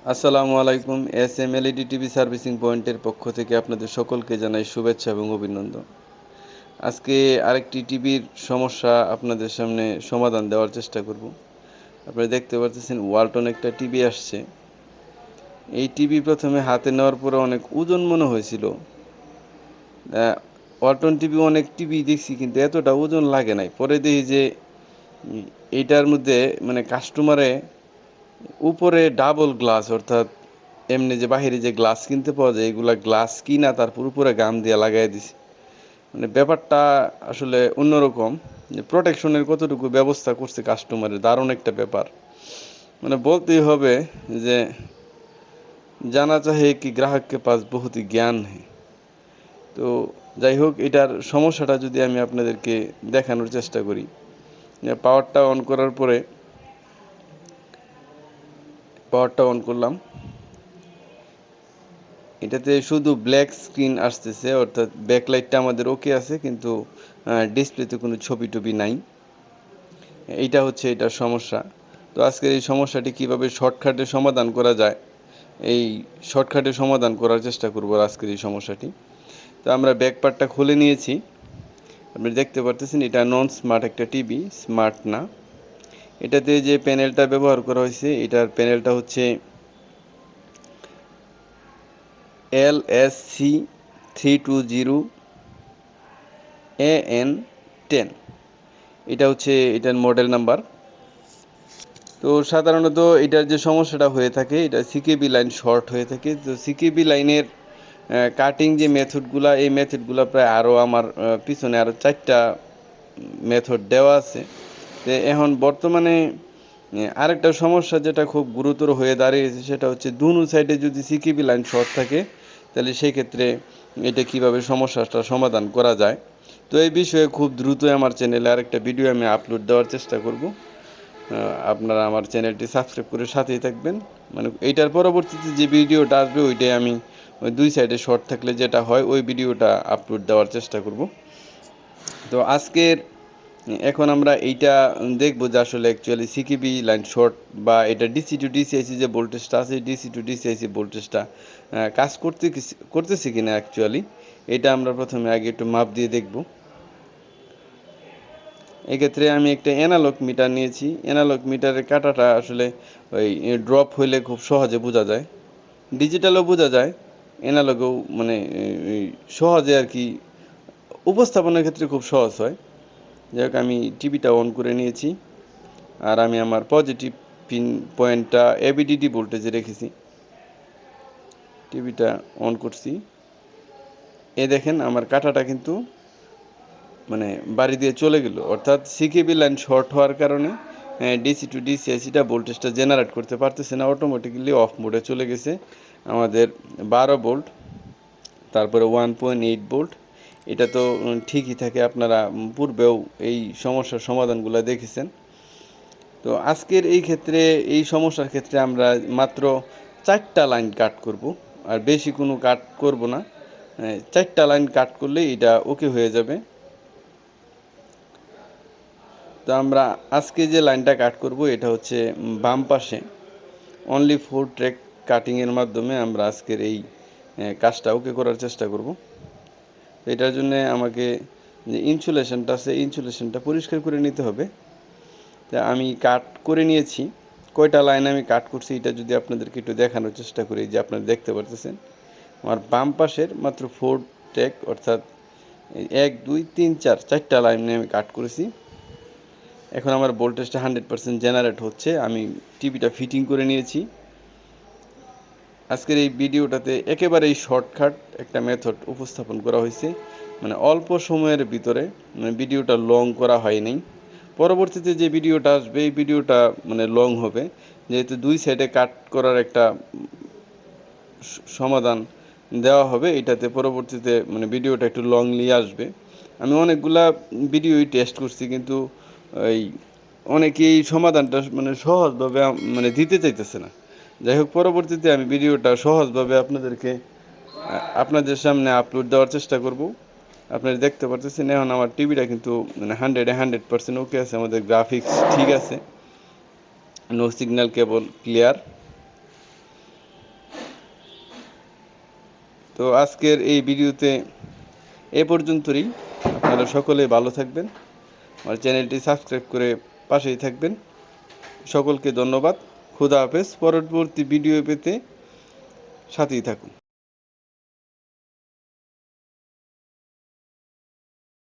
আসসালামু আলাইকুম। LED TV servicing পয়েন্টের পক্ষ থেকে আপনাদের সকলকে জানাই শুভেচ্ছা এবং অভিনন্দন। আজকে আরেকটি টিভির সমস্যা আপনাদের সামনে সমাধান দেওয়ার চেষ্টা করব। আপনারা দেখতে পাচ্ছেন ওয়ালটন একটা টিভি আসছে। এই টিভি প্রথমে হাতে নেওয়ার পরে অনেক ওজন মনে হয়েছিল। ওয়ালটন টিভি অনেক টিভি দেখছি কিন্তু এতটা ওজন লাগে নাই। পরে দেখি যে এইটার মধ্যে মানে কাস্টমারে উপরে ডাবল গ্লাস অর্থাৎ এমনি যে বাহিরে যে গ্লাস কিনতে পাওয়া যায় এগুলা গ্লাস কিনা তারপর উপরে গাম দিয়ে লাগাই দিছি। মানে ব্যাপারটা আসলে অন্যরকম, যে প্রোটেকশনের কতটুকু ব্যবস্থা করছে কাস্টমারের, দারুণ একটা ব্যাপার। মানে বলতেই হবে যে জানা চাহে কি গ্রাহককে পাস বহুত হি জ্ঞান হে। তো যাই হোক, এটার সমস্যাটা যদি আমি আপনাদেরকে দেখানোর চেষ্টা করি। পাওয়ারটা অন করার পরে পাওয়ারটা অন করলাম, এটাতে শুধু ব্ল্যাক স্ক্রিন আসতেছে, অর্থাৎ ব্যাকলাইটটা আমাদের ওকে আছে কিন্তু ডিসপ্লেতে কোনো ছবি টবি নাই। এইটা হচ্ছে এটার সমস্যা। তো আজকের এই সমস্যাটি কিভাবে শর্টকাটে সমাধান করা যায়, এই শর্টকাটে সমাধান করার চেষ্টা করব আজকের এই সমস্যাটি। তো আমরা ব্যাক পার্টটা খুলে নিয়েছি। আপনি দেখতে পারতেছেন এটা নন স্মার্ট একটা টিভি, স্মার্ট না। এটাতে যে প্যানেলটা ব্যবহার করা হয়েছে এটার প্যানেলটা হচ্ছে LSC320AN10। এটা হচ্ছে এটার মডেল নাম্বার। তো সাধারণত এটার যে সমস্যাটা হয়ে থাকে, এটা সিকেবি লাইন শর্ট হয়ে থাকে। তো সিকেবি লাইনের কাটিং যে মেথডগুলা, এই মেথডগুলা প্রায় আরও আমার পিছনে আরও 4টা মেথড দেওয়া আছে। তো এখন বর্তমানে আরেকটা সমস্যা যেটা খুব গুরুতর হয়ে দাঁড়িয়েছে সেটা হচ্ছে দুনো সাইডে যদি সিকেবি লাইন শর্ট থাকে তাহলে সেই ক্ষেত্রে এটা কিভাবে সমস্যাটা সমাধান করা যায়। তো এই বিষয়ে খুব দ্রুতই আমার চ্যানেলে আরেকটা ভিডিও আমি আপলোড দেওয়ার চেষ্টা করব। আপনারা আমার চ্যানেলটি সাবস্ক্রাইব করে সাথেই থাকবেন। মানে এইটার পরবর্তীতে যে ভিডিওটা আসবে ওইটাই আমি ওই দুই সাইডে শর্ট থাকলে যেটা হয় ওই ভিডিওটা আপলোড দেওয়ার চেষ্টা করব। তো এখন আমরা এইটা দেখব যে আসলে অ্যাকচুয়ালি সিকেবি লাইন শর্ট বা এটা ডিসি টু ডিসিআইসি যে ভোল্টেজটা আছে, ডিসি টু ডিসিআইসি ভোল্টেজটা কাজ করতেছে কিনা অ্যাকচুয়ালি। এটা আমরা প্রথমে আগে একটু মাপ দিয়ে দেখব। এক্ষেত্রে আমি একটা অ্যানালগ মিটার নিয়েছি। অ্যানালগ মিটারের কাঁটাটা আসলে ওই ড্রপ হইলে খুব সহজে বোঝা যায়, ডিজিটালও বোঝা যায়, অ্যানালগেও মানে সহজে আর কি উপস্থাপনের ক্ষেত্রে খুব সহজ হয়। যাই হোক, আমি টিভিটা অন করে নিয়েছি আর আমি আমার পজিটিভ পিন পয়েন্টটা এবিডিডি ভোল্টেজে রেখেছি। টিভিটা অন করছি, এ দেখেন আমার কাঁটাটা কিন্তু মানে বাড়ি দিয়ে চলে গেল, অর্থাৎ সিকেবি লাইন শর্ট হওয়ার কারণে ডিসি টু ডিসিআইসিটা ভোল্টেজটা জেনারেট করতে পারতেছে না, অটোমেটিক্যালি অফ মোডে চলে গেছে। আমাদের 12 ভোল্ট, তারপরে 1.8 ভোল্ট, এটা তো ঠিকই থাকে। আপনারা পূর্বেও এই সমস্যার সমাধানগুলো দেখেছেন। তো আজকের এই সমস্যার ক্ষেত্রে আমরা মাত্র 4টা লাইন কাট করব, আর বেশি কোনো কাট করব না। 4টা লাইন কাট করলেই এটা ওকে হয়ে যাবে। তো আমরা আজকে যে লাইনটা কাট করব এটা হচ্ছে বাম পাশে অনলি 4 ট্র্যাক কাটিংয়ের মাধ্যমে আমরা আজকের এই কাজটা ওকে করার চেষ্টা করব। তো এটার জন্য আমাকে যে ইনসুলেশনটা আছে ইনসুলেশনটা পরিষ্কার করে নিতে হবে। তা আমি কাট করে নিয়েছি। কয়টা লাইন আমি কাট করছি এটা যদি আপনাদেরকে একটু দেখানোর চেষ্টা করি, যে আপনারা দেখতে পারতেছেন আমার বাম পাশের মাত্র 4 ট্র্যাক অর্থাৎ 1 2 3 4 4টা লাইন আমি কাট করেছি। এখন আমার ভোল্টেজটা 100% জেনারেট হচ্ছে। আমি টিভিটা ফিটিং করে নিয়েছি। আজকের এই ভিডিওটাতে একেবারেই শর্টকাট একটা মেথড উপস্থাপন করা হয়েছে, মানে অল্প সময়ের ভিতরে, মানে ভিডিওটা লং করা হয়নি। পরবর্তীতে যে ভিডিওটা আসবে এই ভিডিওটা মানে লং হবে, যেহেতু দুই সাইডে কাট করার একটা সমাধান দেওয়া হবে। এটাতে পরবর্তীতে মানে ভিডিওটা একটু লংলি আসবে। আমি অনেকগুলা ভিডিওই টেস্ট করছি কিন্তু এই অনেকেই সমাধানটা মানে সহজভাবে মানে দিতে চাইতেছে না। যাই হোক, পরবর্তীতে আমি ভিডিওটা সহজভাবে আপনাদের সামনে আপলোড দেওয়ার চেষ্টা করব। আপনারা দেখতে পারতেছেন এখন আমার টিভিটা কিন্তু মানে 100% ওকে আছে, আমাদের গ্রাফিক্স ঠিক আছে, নো সিগন্যাল কেবল ক্লিয়ার। তো আজকের এই ভিডিওতে এ পর্যন্তই। আপনারা সকলে ভালো থাকবেন, আমার চ্যানেলটি সাবস্ক্রাইব করে পাশেই থাকবেন। সকলকে ধন্যবাদ। খোদা হাফেজ। পরবর্তী ভিডিও পেতে সাথেই থাকুন।